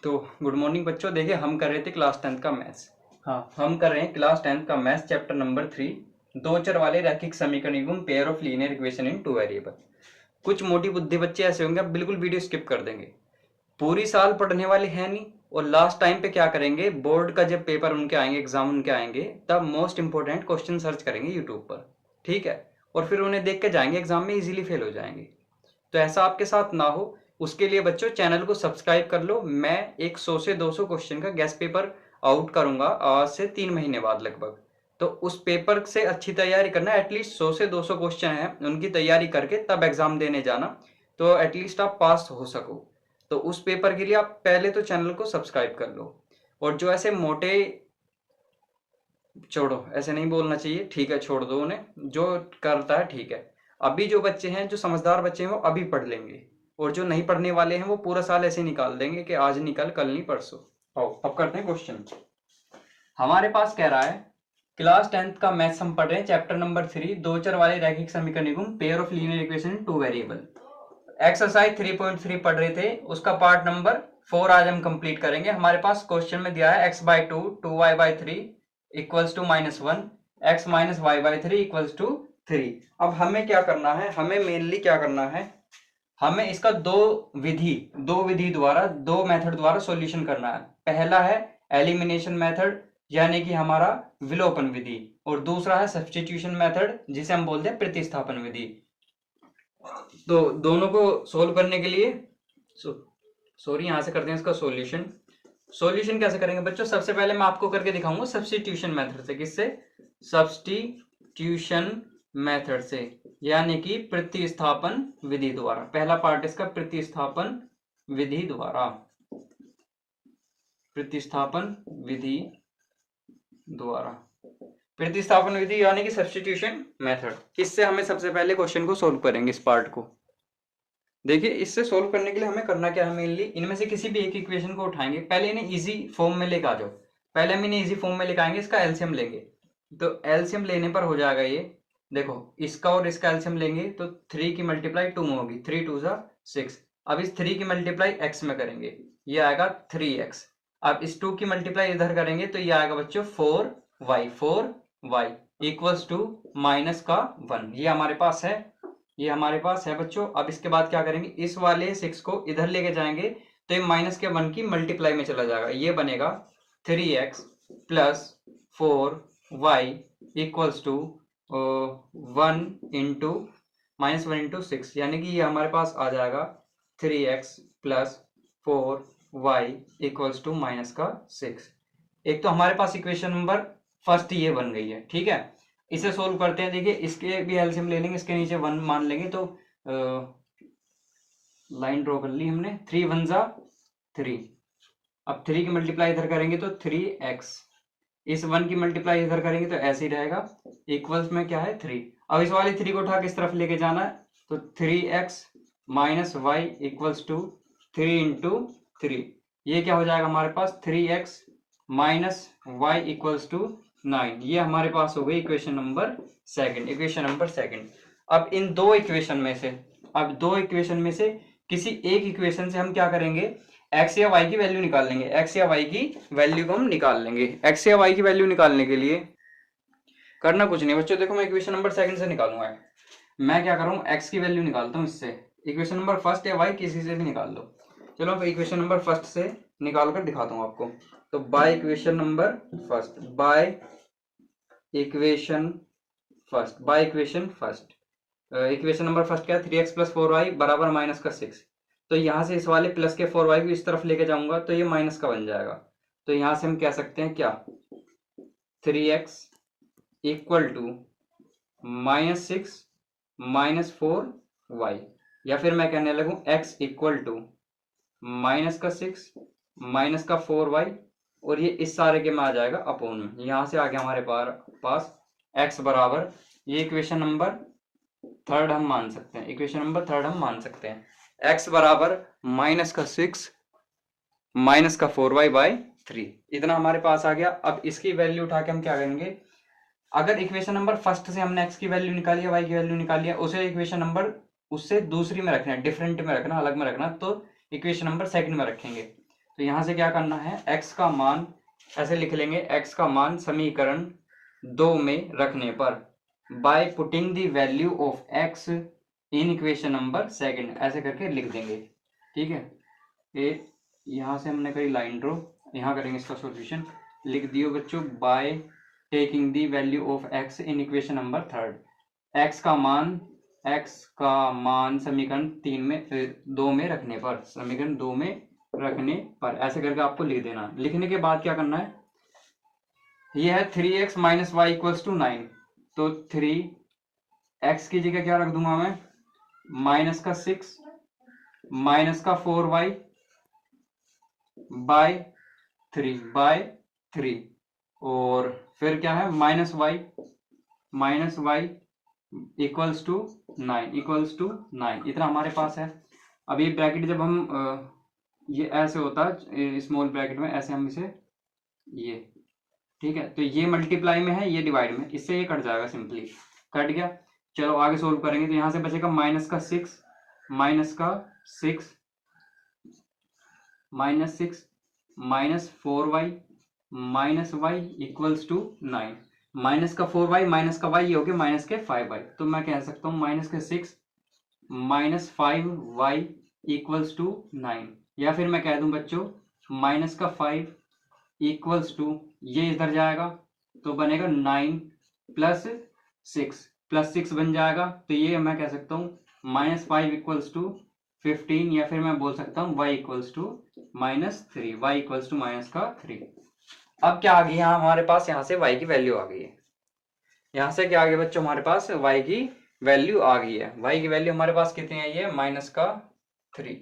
तो good morning बच्चों। देखिए हम कर रहे थे क्लास 10th का मैथ्स। हाँ, हम कर रहे हैं क्लास 10th का मैथ्स चैप्टर नंबर 3, दो चर वाले रैखिक समीकरण एवं pair of linear equation in two variable. कुछ मोटी बुद्धि बच्चे ऐसे होंगे, आप बिल्कुल वीडियो स्किप कर देंगे, पूरी साल पढ़ने वाले हैं नहीं, और लास्ट टाइम पे क्या करेंगे, बोर्ड का जब पेपर उनके आएंगे, एग्जाम उनके आएंगे, तब मोस्ट इंपोर्टेंट क्वेश्चन सर्च करेंगे यूट्यूब पर, ठीक है, और फिर उन्हें देख के जाएंगे, एग्जाम में इजीली फेल हो जाएंगे। तो ऐसा आपके साथ ना हो, उसके लिए बच्चों चैनल को सब्सक्राइब कर लो। मैं एक 100 से 200 क्वेश्चन का गेस्ट पेपर आउट करूंगा आज से 3 महीने बाद लगभग। तो उस पेपर से अच्छी तैयारी करना, एटलीस्ट 100 से 200 क्वेश्चन है उनकी तैयारी करके तब एग्जाम देने जाना, तो एटलीस्ट आप पास हो सको। तो उस पेपर के लिए आप पहले तो चैनल को सब्सक्राइब कर लो। और जो ऐसे मोटे, छोड़ो, ऐसे नहीं बोलना चाहिए, ठीक है, छोड़ दो उन्हें, जो करता है ठीक है। अभी जो बच्चे हैं, जो समझदार बच्चे हैं, वो अभी पढ़ लेंगे, और जो नहीं पढ़ने वाले हैं वो पूरा साल ऐसे निकाल देंगे कि आज निकल कल नहीं परसों। आओ अब करते हैं क्वेश्चन। हमारे पास कह रहा है क्लास 10th का मैथ्स हम पढ़ रहे हैं, चैप्टर नंबर 3, दो चर वाले रैखिक समीकरण एवं pair of linear equation in two variable. Exercise 3.3 पढ़ रहे थे, उसका पार्ट नंबर 4 आज हम कंप्लीट करेंगे। हमारे पास क्वेश्चन में दिया है x/2 2y/3 equals to -1, x minus y/3 equals to 3। अब हमें क्या करना है, हमें मेनली क्या करना है, हमें इसका दो विधि द्वारा, दो मेथड द्वारा सॉल्यूशन करना है। पहला है एलिमिनेशन मेथड, यानी कि हमारा विलोपन विधि, और दूसरा है सब्स्टिट्यूशन मेथड, जिसे हम बोलते हैं प्रतिस्थापन विधि। तो दोनों को सोल्व करने के लिए सॉरी यहां से करते हैं इसका सॉल्यूशन। सॉल्यूशन कैसे करेंगे बच्चों, सबसे पहले मैं आपको करके दिखाऊंगा सब्स्टिट्यूशन मेथड से। किससे? सब्स्टिट्यूशन मेथड से, यानी कि प्रतिस्थापन विधि द्वारा। पहला पार्ट इसका प्रतिस्थापन विधि द्वारा, प्रतिस्थापन विधि द्वारा, प्रतिस्थापन विधि यानी कि सब्स्टिट्यूशन मेथड। इससे हमें सबसे पहले क्वेश्चन को सोल्व करेंगे, इस पार्ट को। देखिए इससे सोल्व करने के लिए हमें करना क्या है, मेनली इनमें से किसी भी एक इक्वेशन को उठाएंगे, पहले इन्हें इजी फॉर्म में लेकर आ जाओ। पहले हम इन्हें इजी फॉर्म में लेकर आएंगे, इसका एलसीएम लेंगे। तो एलसीएम लेने पर हो जाएगा ये, देखो इसका और इसका एलसीएम लेंगे तो 3 की मल्टीप्लाई 2 में होगी, 3 2 जा 6। अब इस 3 की मल्टीप्लाई x में करेंगे, ये आएगा 3x। अब इस 2 की मल्टीप्लाई इधर करेंगे तो ये आएगा बच्चों 4y इक्वल्स टू माइनस का 1। ये हमारे पास है, ये हमारे पास है बच्चों। अब इसके बाद क्या करेंगे, इस वाले 6 को इधर लेके जाएंगे तो ये माइनस के 1 की मल्टीप्लाई में चला जाएगा, ये बनेगा 3x plus 4y equals to 1 into -1 into 6, यानी कि ये हमारे पास आ जाएगा 3x plus 4y equals to minus का 6। एक तो हमारे पास इक्वेशन नंबर फर्स्ट ये बन गई है, ठीक है। इसे सोल्व करते हैं। देखिए इसके भी एलसीएम ले लेंगे, इसके नीचे 1 मान लेंगे, तो लाइन ड्रॉ कर ली हमने, 3 1 जा 3। अब 3 की मल्टीप्लाई इधर करेंगे तो 3x, इस 1 की मल्टीप्लाई इधर करेंगे तो ऐसे ही रहेगा, इक्वल्स में क्या है 3। अब इस वाली 3 को उठा के इस तरफ लेके जाना है, तो 3x minus y equals to 3 into 3। ये क्या हो जाएगा हमारे पास, 3x minus y equals to 9। ये हमारे पास हो गई equation number second, equation number second. अब इन दो इक्वेशन में से, अब दो इक्वेशन में से किसी एक इक्वेशन से हम क्या करेंगे, x या y की वैल्यू निकाल लेंगे। x या y की वैल्यू को हम निकाल लेंगे। x या y की वैल्यू निकालने के लिए करना कुछ नहीं बच्चों, देखो मैं इक्वेशन नंबर सेकंड से निकालूंगा। मैं क्या करूँ, x की वैल्यू निकालता हूँ इससे। इक्वेशन नंबर फर्स्ट या y किसी से भी निकाल लो। चलो मैं इक्वेशन नंबर फर्स्ट से निकाल कर दिखाता हूँ आपको। तो by equation number first, by equation first, by equation first, equation number first क्या है, 3x प्लस 4y बराबर माइनस का 6। तो यहाँ से इस वाले प्लस के 4y को इस तरफ लेके जाऊंगा तो ये माइनस का बन जाएगा। तो यहाँ से हम कह सकते हैं क्या, 3x equal to -6 minus 4y, या फिर मैं कहने लगूं x इक्वल टू माइनस का 6 माइनस का 4y, और ये इस सारे के में आ जाएगा अपोन में। यहाँ से आगे हमारे पास x बराबर, ये इक्वेशन नंबर थर्ड हम मान सकते हैं, इक्वेशन नंबर थर्ड हम मान सकते हैं, x बराबर माइनस का 6 माइनस का 4y/3। इतना हमारे पास आ गया। अब इसकी वैल्यू उठा के हम क्या करेंगे, अगर इक्वेशन नंबर फर्स्ट से हमने x की वैल्यू निकाली है, y की वैल्यू निकाली है, उसे इक्वेशन नंबर उससे दूसरी में रखना है, डिफरेंट में रखना, अलग में रखना, तो इक्वेशन नंबर सेकंड में रखेंगे। तो यहाँ से क्या करना है, x का मान ऐसे लिख लेंगे, x का मान समीकरण 2 में रखने पर by putting the value of x in equation number second, ऐसे करके लिख देंगे। ठीक है, ये यहाँ से हमने करी लाइन ड्रॉ, यहाँ करेंगे इसका सॉल्यूशन। लिख दियो बच्चों, by taking the value of x in equation number third, x का मान समीकरण 2 में रखने पर, समीकरण 2 में रखने पर, ऐसे करके आपको लिख देना। लिखने के बाद क्या करना है, ये है 3x minus y equals to 9, तो 3x की जगह क्या रख दूंगा मैं, माइनस का 6 माइनस का 4y बाय 3 और फिर क्या है, माइनस वाई इक्वल्स टू 9 इतना हमारे पास है। अब ये ब्रैकेट जब हम ये ऐसे होता है स्मॉल ब्रैकेट में, ऐसे हम इसे ये, ठीक है, तो ये मल्टीप्लाई में है, ये डिवाइड में, इससे ये कट जाएगा, सिंपली कट गया। चलो आगे सोल्व करेंगे, तो यहाँ से बचेगा माइनस का 6 minus 4y minus y equals to 9, minus का 4y माइनस का y ये हो गया माइनस के 5y, तो मैं कह सकता हूँ माइनस के 6 माइनस 5y इक्वल्स टू 9, या फिर मैं कह दूं बच्चों माइनस का 5 इक्वल्स टू, ये इधर जाएगा तो बनेगा 9 प्लस 6 बन जाएगा, तो ये मैं कह सकता हूँ माइनस 5 इक्वल्स टू 15, या फिर मैं बोल सकता हूँ y equals to -3, y equals to minus का 3। अब क्या आ गई यहाँ हमारे पास, यहाँ से y की वैल्यू आ गई है, यहाँ से क्या आ गया बच्चों, हमारे पास y की वैल्यू आ गई है। y की वैल्यू हमारे पास कितनी आई है, माइनस का 3।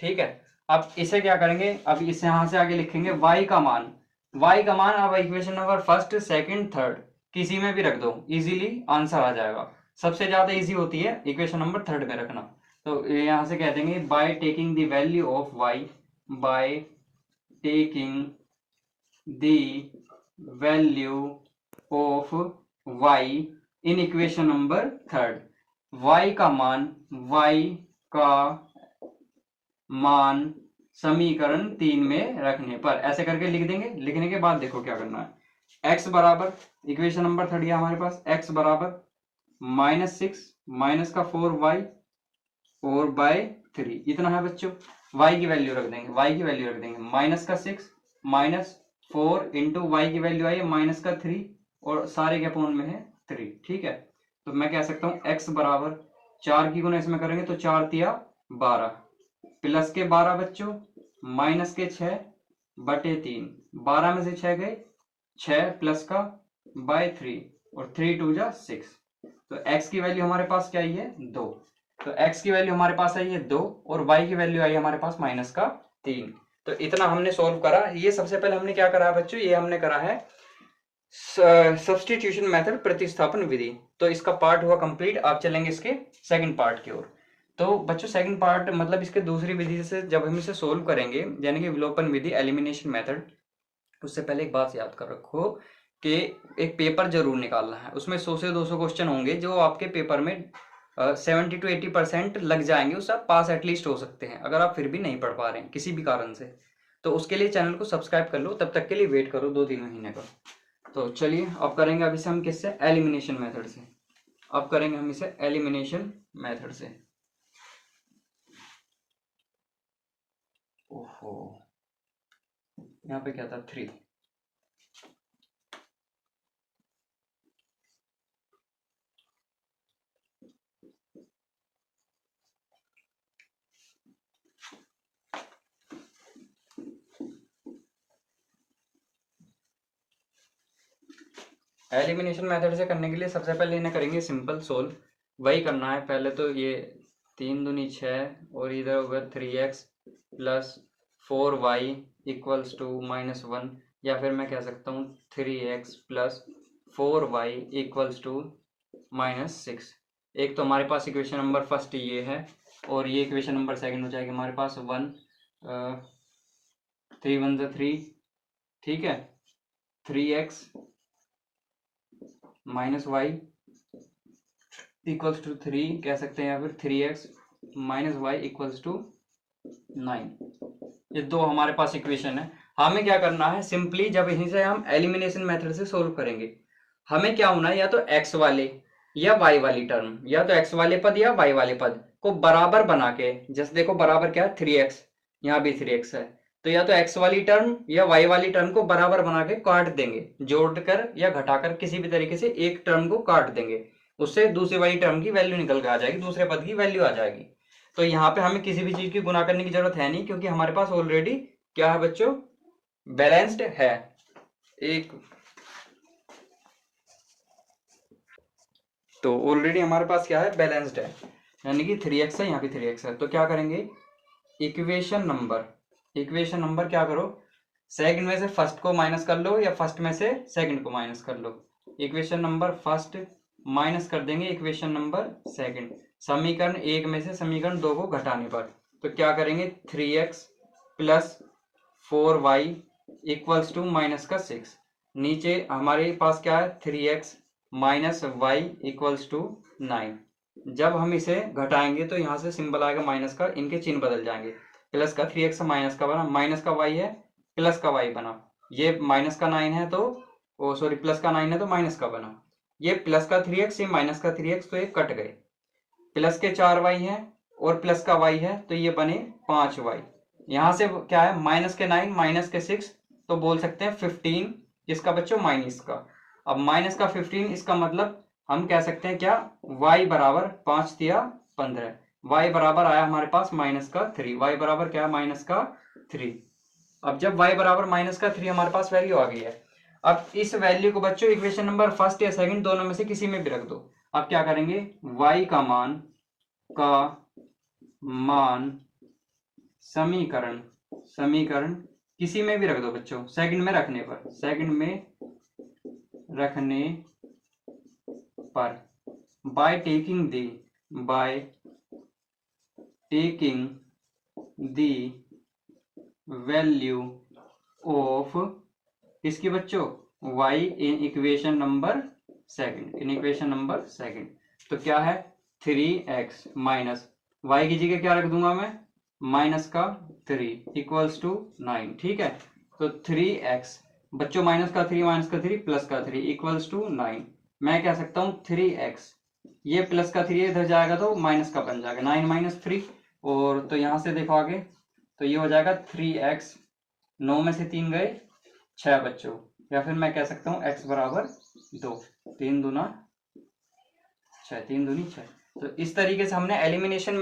ठीक है, अब इसे क्या करेंगे, अब इसे यहाँ से आगे लिखेंगे y का मान अब equation number first second third किसी में भी रख दो, इजीली आंसर आ जाएगा। सबसे ज्यादा इजी होती है इक्वेशन नंबर थर्ड में रखना, तो यहाँ से कह देंगे by taking the value of y, by taking the value of y in equation number third, y का मान समीकरण 3 में रखने पर, ऐसे करके लिख देंगे। लिखने के बाद देखो क्या करना है, x बराबर, इक्वेशन नंबर थर्ड है हमारे पास, x बराबर -6 माइनस का 4y और बाय 3 इतना है बच्चों। y की वैल्यू रख देंगे, माइनस का 6 माइनस 4 इंटू वाई की वैल्यू आई है माइनस का 3 और सारे के अपोन में है 3। ठीक है, तो मैं कह सकता हूँ x बराबर 4 की गुना इसमें करेंगे तो 4 तिया 12 प्लस के 12 बच्चों माइनस के 6 बटे 3, 12 में से 6 गए 6 प्लस का बाय 3 और 3 2 जा 6, तो x की वैल्यू हमारे पास क्या आई है 2, तो x की वैल्यू हमारे पास आई है 2 और y की वैल्यू आई है हमारे पास माइनस का 3। तो इतना हमने सॉल्व करा। ये सबसे पहले हमने क्या करा है बच्चों, ये हमने करा है सब्स्टिट्यूशन मेथड, प्रतिस्थापन विधि। तो इसका पार्ट हुआ कंप्लीट, आप चलेंगे इसके सेकंड पार्ट की ओर। तो बच्चों सेकंड पार्ट मतलब इसके दूसरी विधि से जब हम इसे सोल्व करेंगे, यानी कि विलोपन विधि, एलिमिनेशन मेथड, उससे पहले एक बात याद कर रखो कि एक पेपर जरूर निकालना है, उसमें 100 से 200 क्वेश्चन होंगे जो आपके पेपर में 70 to 80% लग जाएंगे, उससे आप पास एटलीस्ट हो सकते हैं। अगर आप फिर भी नहीं पढ़ पा रहे हैं किसी भी कारण से, तो उसके लिए चैनल को सब्सक्राइब कर लो, तब तक के लिए वेट करो 2-3 महीने का। तो चलिए अब करेंगे, अब इसे हम किससे, एलिमिनेशन मेथड से। अब करेंगे हम इसे एलिमिनेशन मेथड से। ओहो, यहाँ पे क्या था 3, एलिमिनेशन मेथड से करने के लिए सबसे पहले इन्हें करेंगे सिंपल सोल्व, वही करना है पहले। तो ये 3 दूनी 6 और इधर होगा 3x plus 4y equals to -1, या फिर मैं कह सकता हूँ 3x plus 4y equals to -6। एक तो हमारे पास इक्वेशन नंबर फर्स्ट ये है, और ये इक्वेशन नंबर सेकंड हो जाएगी हमारे पास 3 1 3, ठीक है, 3x minus y equals to 3 कह सकते हैं, या फिर 3x minus y equals to 9। ये दो हमारे पास इक्वेशन है। हमें क्या करना है, सिंपली जब यहीं से हम एलिमिनेशन मेथड से सोल्व करेंगे, हमें क्या होना है, या तो एक्स वाले या वाई वाली टर्म, या तो एक्स वाले पद या वाई वाले पद को बराबर बना के, जैसे देखो बराबर क्या है 3x, यहाँ भी 3x है, तो या तो एक्स वाली टर्म या वाई वाली टर्म को बराबर बना के काट देंगे, जोड़कर या घटाकर किसी भी तरीके से एक टर्म को काट देंगे, उससे दूसरी वाली टर्म की वैल्यू निकल के आ जाएगी, दूसरे पद की वैल्यू आ जाएगी। तो यहाँ पे हमें किसी भी चीज की गुना करने की जरूरत है नहीं, क्योंकि हमारे पास ऑलरेडी क्या है बच्चों, बैलेंस्ड है। एक तो ऑलरेडी हमारे पास क्या है, बैलेंस्ड है, यानी कि 3x है, यहाँ पे 3x है। तो क्या करेंगे, इक्वेशन नंबर क्या करो, सेकंड में से फर्स्ट को माइनस कर लो या फर्स्ट में से सेकंड को माइनस कर लो। इक्वेशन नंबर फर्स्ट माइनस कर देंगे इक्वेशन नंबर सेकंड, समीकरण एक में से समीकरण दो को घटाने पर। तो क्या करेंगे, 3x plus 4y equals to minus का 6। नीचे हमारे पास क्या है, 3x minus y equals to 9। जब हम इसे घटाएंगे तो यहाँ से सिंबल आएगा माइनस का, इनके चिन्ह बदल जाएंगे, प्लस का 3x माइनस का बना, माइनस का y है प्लस का y बना, ये माइनस का 9 है तो सॉरी प्लस का 9 है तो माइनस का बना, ये प्लस का 3x ये माइनस का 3x, तो ये कट गए, प्लस के 4y है और प्लस का y है तो ये बने 5y। यहाँ से क्या है, माइनस के 9 माइनस के 6, तो बोल सकते हैं 15, इसका बच्चों माइनस का। अब माइनस का 15, इसका मतलब हम कह सकते हैं क्या, y बराबर 5 दिया 15, y बराबर आया हमारे पास माइनस का 3, y बराबर क्या है, माइनस का 3। अब जब y बराबर माइनस का 3 हमारे पास वैल्यू आ गई है, अब इस वैल्यू को बच्चों इक्वेशन नंबर फर्स्ट या सेकंड दोनों में से किसी में भी रख दो। अब क्या करेंगे, y का मान समीकरण किसी में भी रख दो बच्चों, सेकंड में रखने पर by taking the value of किसकी बच्चों, y in equation number second. तो क्या है, 3x माइनस y की जगह क्या रख दूंगा मैं, माइनस का 3 इक्वल्स टू 9। ठीक है, तो 3x बच्चों माइनस का 3 प्लस का 3 इक्वल्स टू 9। मैं कह सकता हूँ 3x, ये प्लस का 3 इधर जाएगा तो माइनस का बन जाएगा, 9 माइनस 3, और तो यहां से देखो आगे, तो ये हो जाएगा 3x, 9 में से 3 गए 6 बच्चों, या फिर मैं कह सकता हूँ x बराबर 2, 3 दूना 6, 3 दूनी 6। तो इस तरीके से हमने एलिमिनेशन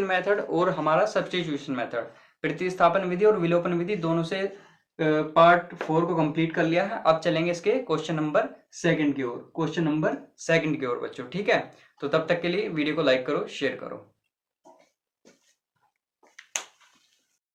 मेथड और हमारा सब्स्टिट्यूशन मेथड, प्रतिस्थापन विधि और विलोपन विधि दोनों से पार्ट 4 को कंप्लीट कर लिया है। अब चलेंगे इसके क्वेश्चन नंबर सेकंड की ओर बच्चों। ठीक है, तो तब तक के लिए वीडियो को लाइक करो, शेयर करो।